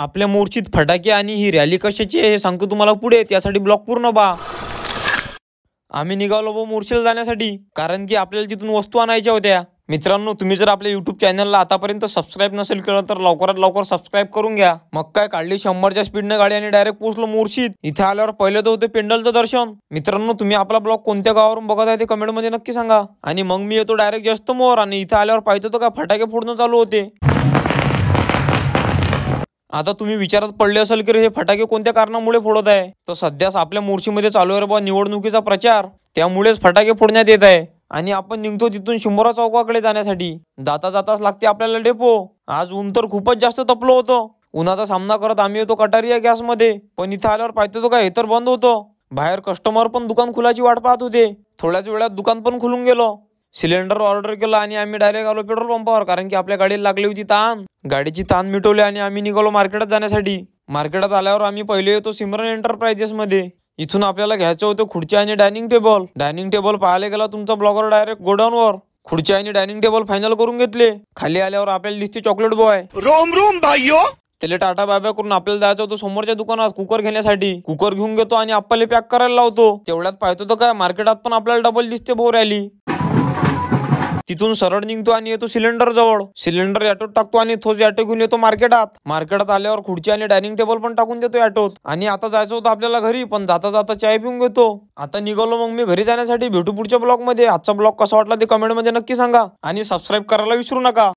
आपल्या मोर्शीत फटाके आणि ही रॅली कशाची आहे हे सांगतो तुम्हाला पुढे, त्यासाठी ब्लॉग पूर्ण पहा. आम्ही निघालो मोर्शीला जाण्यासाठी, कारण की आपल्याला तिथून वस्तू आणायच्या होत्या. मित्रांनो, तुम्ही जर आपल्या युट्यूब चॅनलला आतापर्यंत सबस्क्राईब नसेल केलं तर लवकरात लवकर सबस्क्राईब करून घ्या. मग काय काढली 100च्या स्पीडने गाडी आणि डायरेक्ट पोहोचलो मोर्शीत. इथे आल्यावर पहिले तर होते पेंडलचं दर्शन. मित्रांनो, तुम्ही आपला ब्लॉग कोणत्या गावावरून बघत आहे ते कमेंटमध्ये नक्की सांगा. आणि मग मी येतो डायरेक्ट जस्त मोर, आणि इथे आल्यावर पाहतो तर काय फटाके फोडणं चालू होते. आता तुम्ही विचारात पडले असेल की हे फटाके कोणत्या कारणामुळे फोडत आहे, तर सध्याच आपल्या मोर्शीमध्ये चालू आहे बा निवडणुकीचा प्रचार, त्यामुळेच फटाके फोडण्यात येत आहे. आणि आपण निघतो तिथून शिंबोरा चौकाकडे जाण्यासाठी. जाता जाताच लागते आपल्याला डेपो. आज ऊन तर खूपच जास्त तपलं होतं. उन्हाचा सामना करत आम्ही येतो कटारिया गॅसमध्ये, पण इथं आल्यावर पाहतो तो काय हे तर बंद होतं. बाहेर कस्टमर पण दुकान खुलाची वाट पाहत होते. थोड्याच वेळात दुकान पण खुलून गेलो. सिलेंडर ऑर्डर केला आणि आम्ही डायरेक्ट आलो पेट्रोल पंपावर, कारण की आपल्या गाडीला लागली होती ताण. गाडीची ताण मिटवली आणि आम्ही निघालो मार्केटात जाण्यासाठी. मार्केटात आल्यावर आम्ही पहिले येतो सिमरन एंटरप्राइजेस मध्ये. इथून आपल्याला घ्यायचं होतं खुर्ची आणि डायनिंग टेबल. डायनिंग टेबल पाहायला गेला तुमचा ब्लॉगर डायरेक्ट गोडाऊनवर. खुर्ची आणि डायनिंग टेबल फायनल करून घेतले. खाली आल्यावर आपल्याला दिसते चॉकलेट बॉय. रोम रोम भाइयों. त्याला टाटा बाय बाय करून आपल्याला जायचं होतं समोरच्या दुकानात कुकर घेण्यासाठी. कुकर घेऊन घेतो आणि आपल्याला पॅक करायला लावतो. तेवढ्यात पाहतो तर काय मार्केटात पण आपल्याला डबल दिसते भाऊ रॅली. तिथून सरळ निघतो आणि येतो सिलेंडर जवळ. सिलेंडर ऑटोत टाकतो आणि तोच ऑटो घेऊन येतो मार्केटात. मार्केटात आल्यावर खुर्ची आणि डायनिंग टेबल पण टाकून देतो ऑटोत. आणि आता जायचं होतं आपल्याला घरी, पण जाता जाता चाय पिऊन घेतो. आता निघालो मग मी घरी जाण्यासाठी. भेटू पुढच्या ब्लॉग मध्ये. आजचा ब्लॉग कसा वाटला ते कमेंट मध्ये नक्की सांगा आणि सबस्क्राईब करायला विसरू नका.